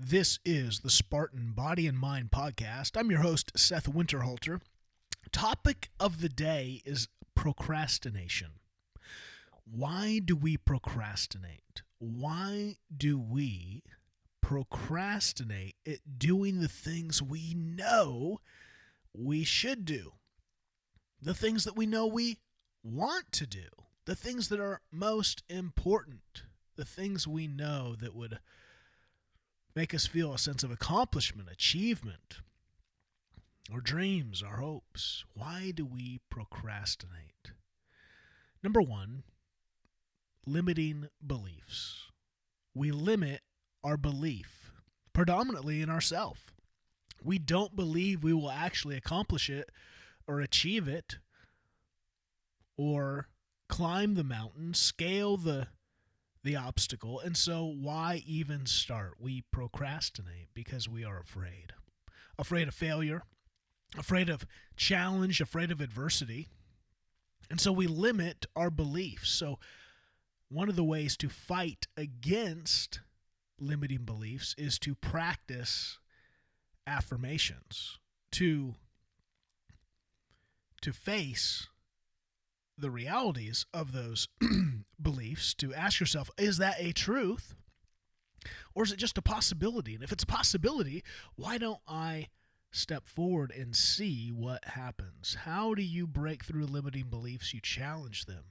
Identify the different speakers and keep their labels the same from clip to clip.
Speaker 1: This is the Spartan Body and Mind Podcast. I'm your host, Seth Winterhalter. Topic of the day is procrastination. Why do we procrastinate? Why do we procrastinate at doing the things we know we should do? The things that we know we want to do. The things that are most important. The things we know that would make us feel a sense of accomplishment, achievement, our dreams, our hopes. Why do we procrastinate? Number one, limiting beliefs. We limit our belief, predominantly in ourselves. We don't believe we will actually accomplish it or achieve it or climb the mountain, scale the obstacle, and so why even start? We procrastinate because we are afraid. Afraid of failure, afraid of challenge, afraid of adversity. And so we limit our beliefs. So one of the ways to fight against limiting beliefs is to practice affirmations, to face the realities of those beliefs, to ask yourself, is that a truth or is it just a possibility? And if it's a possibility, why don't I step forward and see what happens? How do you break through limiting beliefs? You challenge them.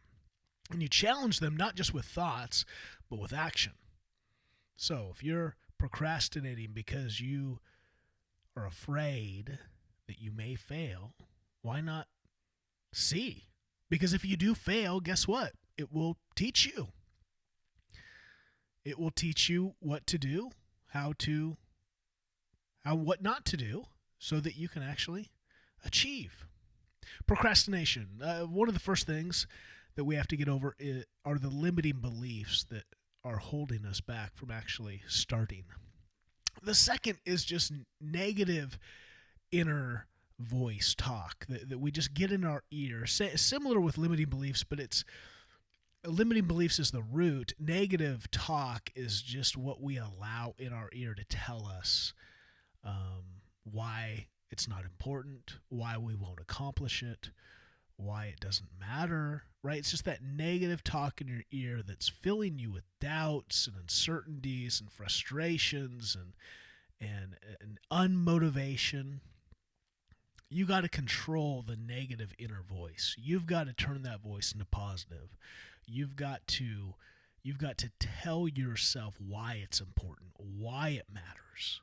Speaker 1: And you challenge them not just with thoughts, but with action. So if you're procrastinating because you are afraid that you may fail, why not see? Because if you do fail, guess what? It will teach you. It will teach you what to do, what not to do, so that you can actually achieve. Procrastination. One of the first things that we have to get over are the limiting beliefs that are holding us back from actually starting. The second is just negative inner voice talk that we just get in our ear. Similar with limiting beliefs, but limiting beliefs is the root. Negative talk is just what we allow in our ear to tell us why it's not important, why we won't accomplish it, why it doesn't matter, right? It's just that negative talk in your ear that's filling you with doubts and uncertainties and frustrations and unmotivation. You got to control the negative inner voice. You've got to turn that voice into positive. You've got to tell yourself why it's important, why it matters.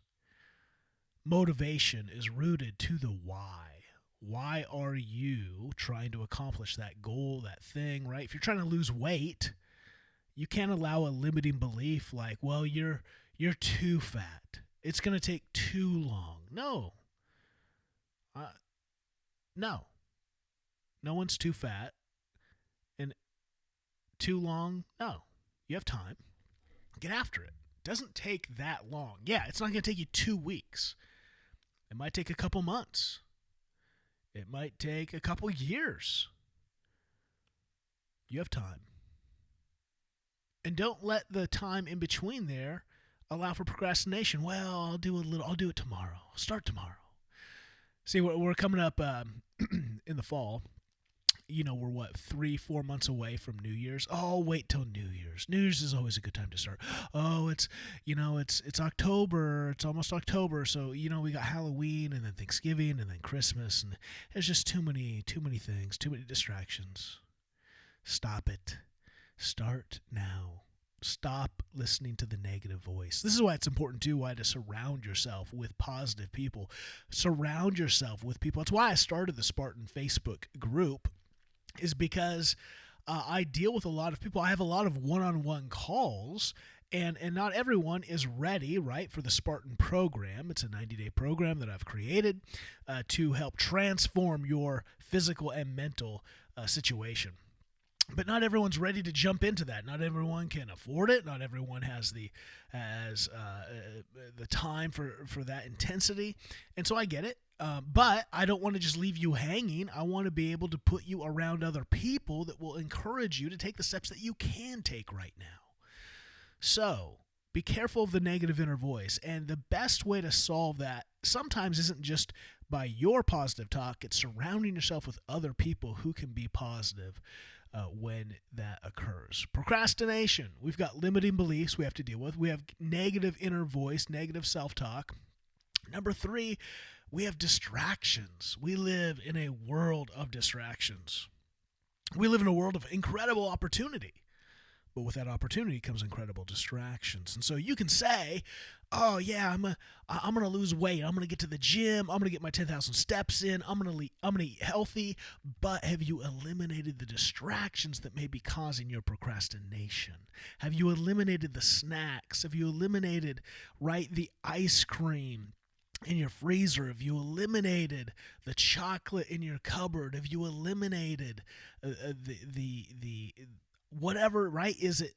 Speaker 1: Motivation is rooted to the why. Why are you trying to accomplish that goal, that thing, right? If you're trying to lose weight, you can't allow a limiting belief like, well, you're too fat. It's going to take too long. No. No one's too fat and too long. No, you have time. Get after it. It doesn't take that long. Yeah, it's not going to take you 2 weeks. It might take a couple months. It might take a couple years. You have time. And don't let the time in between there allow for procrastination. Well, I'll do it tomorrow. I'll start tomorrow. See, we're coming up in the fall. You know, we're 3-4 months away from New Year's. Oh, I'll wait till New Year's. New Year's is always a good time to start. Oh, it's October. It's almost October. So, we got Halloween and then Thanksgiving and then Christmas. And there's just too many things, too many distractions. Stop it. Start now. Stop listening to the negative voice. This is why it's important, too, to surround yourself with positive people. Surround yourself with people. That's why I started the Spartan Facebook group, is because I deal with a lot of people. I have a lot of one-on-one calls, and not everyone is ready, right, for the Spartan program. It's a 90-day program that I've created to help transform your physical and mental situation. But not everyone's ready to jump into that. Not everyone can afford it. Not everyone has the time for that intensity. And so I get it. But I don't want to just leave you hanging. I want to be able to put you around other people that will encourage you to take the steps that you can take right now. So Be careful of the negative inner voice. And the best way to solve that sometimes isn't just by your positive talk. It's surrounding yourself with other people who can be positive when that occurs. Procrastination. We've got limiting beliefs we have to deal with. We have negative inner voice, negative self-talk. Number 3, we have distractions. We live in a world of distractions. We live in a world of incredible opportunity. But with that opportunity comes incredible distractions. And so you can say, oh yeah, I'm gonna lose weight. I'm gonna get to the gym. I'm gonna get my 10,000 steps in. I'm gonna eat healthy. But have you eliminated the distractions that may be causing your procrastination? Have you eliminated the snacks? Have you eliminated, the ice cream in your freezer? Have you eliminated the chocolate in your cupboard? Have you eliminated the whatever, is it,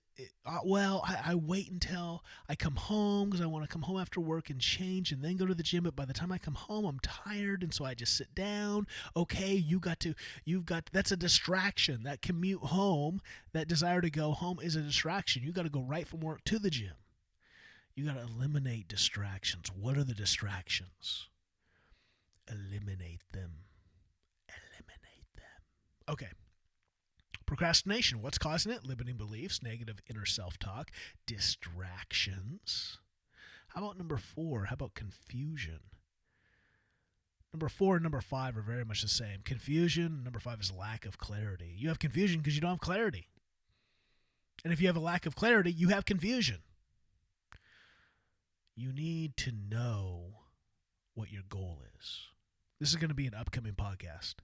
Speaker 1: I wait until I come home because I want to come home after work and change and then go to the gym. But by the time I come home, I'm tired. And so I just sit down. Okay, that's a distraction. That commute home, that desire to go home is a distraction. You got to go right from work to the gym. You got to eliminate distractions. What are the distractions? Eliminate them. Okay. Procrastination, what's causing it? Limiting beliefs, negative inner self-talk, distractions. How about number 4? How about confusion? Number 4 and number 5 are very much the same. Confusion, number 5 is lack of clarity. You have confusion because you don't have clarity. And if you have a lack of clarity, you have confusion. You need to know what your goal is. This is going to be an upcoming podcast.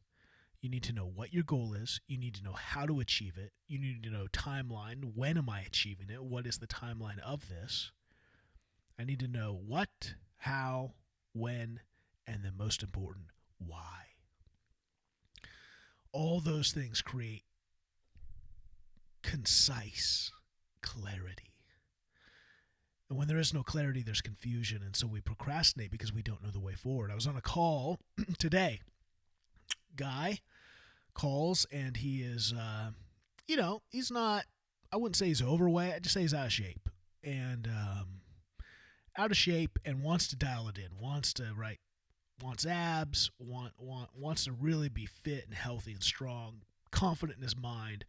Speaker 1: You need to know what your goal is. You need to know how to achieve it. You need to know timeline. When am I achieving it? What is the timeline of this? I need to know what, how, when, and then most important, why. All those things create concise clarity. And when there is no clarity, there's confusion. And so we procrastinate because we don't know the way forward. I was on a call today. Guy calls and he is, he's not, I wouldn't say he's overweight. I'd just say he's out of shape. And out of shape and wants to dial it in, wants abs, wants to really be fit and healthy and strong, confident in his mind,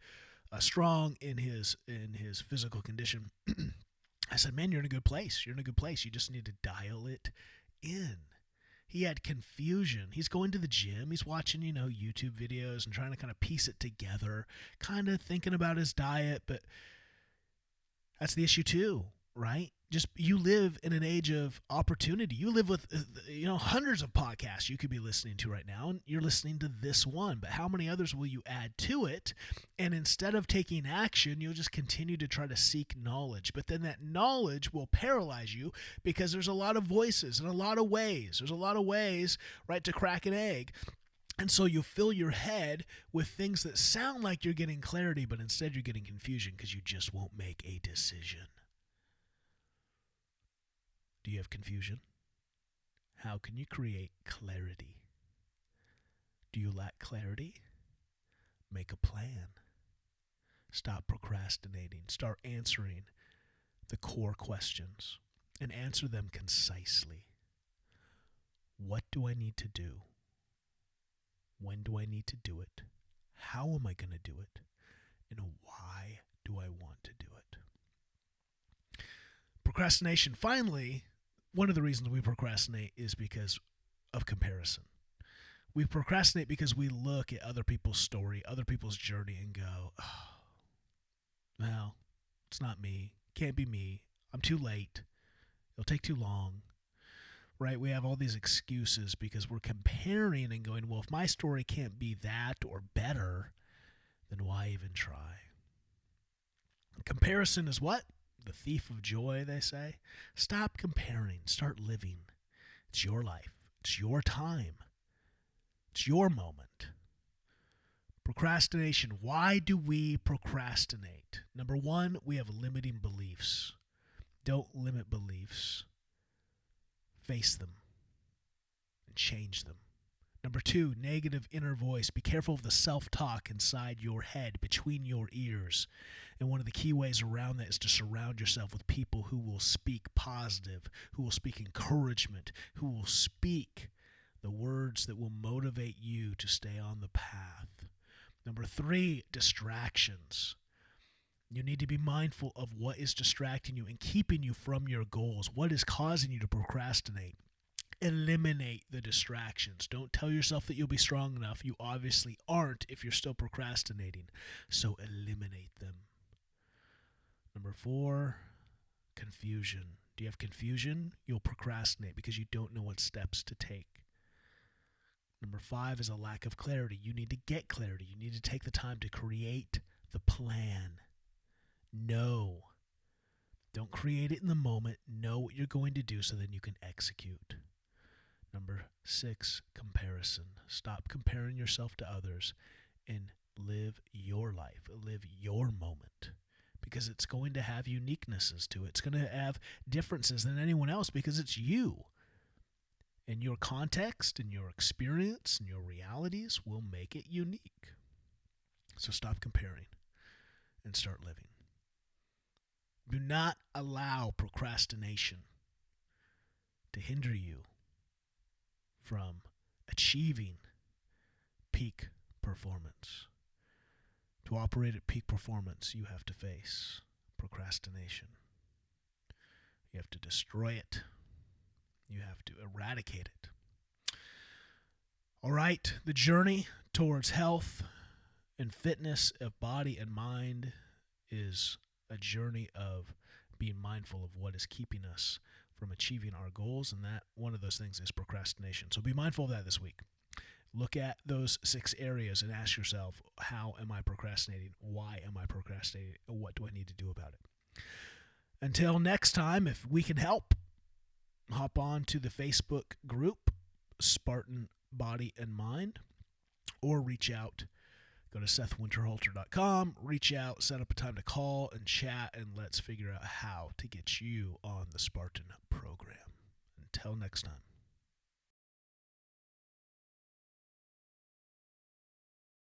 Speaker 1: strong in his physical condition. I said, man, you're in a good place. You're in a good place. You just need to dial it in. He had confusion. He's going to the gym. He's watching, YouTube videos and trying to kind of piece it together, kind of thinking about his diet. But that's the issue too, right? Just you live in an age of opportunity. You live with, hundreds of podcasts you could be listening to right now, and you're listening to this one. But how many others will you add to it? And instead of taking action, you'll just continue to try to seek knowledge. But then that knowledge will paralyze you because there's a lot of voices and a lot of ways. There's a lot of ways, right, to crack an egg. And so you fill your head with things that sound like you're getting clarity, but instead you're getting confusion because you just won't make a decision. Do you have confusion? How can you create clarity? Do you lack clarity? Make a plan. Stop procrastinating. Start answering the core questions and answer them concisely. What do I need to do? When do I need to do it? How am I going to do it? And why do I want to do it? Procrastination, finally, one of the reasons we procrastinate is because of comparison. We procrastinate because we look at other people's story, other people's journey, and go, oh, well, it's not me. Can't be me. I'm too late. It'll take too long. Right? We have all these excuses because we're comparing and going, well, if my story can't be that or better, then why even try? Comparison is what? The thief of joy, they say. Stop comparing. Start living. It's your life. It's your time. It's your moment. Procrastination. Why do we procrastinate? Number 1, we have limiting beliefs. Don't limit beliefs. Face them and change them. Number 2, negative inner voice. Be careful of the self-talk inside your head, between your ears. And one of the key ways around that is to surround yourself with people who will speak positive, who will speak encouragement, who will speak the words that will motivate you to stay on the path. Number 3, distractions. You need to be mindful of what is distracting you and keeping you from your goals. What is causing you to procrastinate? Eliminate the distractions. Don't tell yourself that you'll be strong enough. You obviously aren't if you're still procrastinating. So eliminate them. Number 4, confusion. Do you have confusion? You'll procrastinate because you don't know what steps to take. Number 5 is a lack of clarity. You need to get clarity. You need to take the time to create the plan. Know. Don't create it in the moment. Know what you're going to do so then you can execute. Number 6, comparison. Stop comparing yourself to others and live your life. Live your moment. Because it's going to have uniquenesses to it. It's going to have differences than anyone else because it's you. And your context and your experience and your realities will make it unique. So stop comparing and start living. Do not allow procrastination to hinder you from achieving peak performance. To operate at peak performance, you have to face procrastination. You have to destroy it. You have to eradicate it. All right, the journey towards health and fitness of body and mind is a journey of being mindful of what is keeping us from achieving our goals, and that one of those things is procrastination. So be mindful of that this week. Look at those 6 areas and ask yourself, how am I procrastinating? Why am I procrastinating? What do I need to do about it? Until next time, if we can help, hop on to the Facebook group, Spartan Body and Mind, or reach out. Go to SethWinterhalter.com, reach out, set up a time to call and chat, and let's figure out how to get you on the Spartan program. Until next time.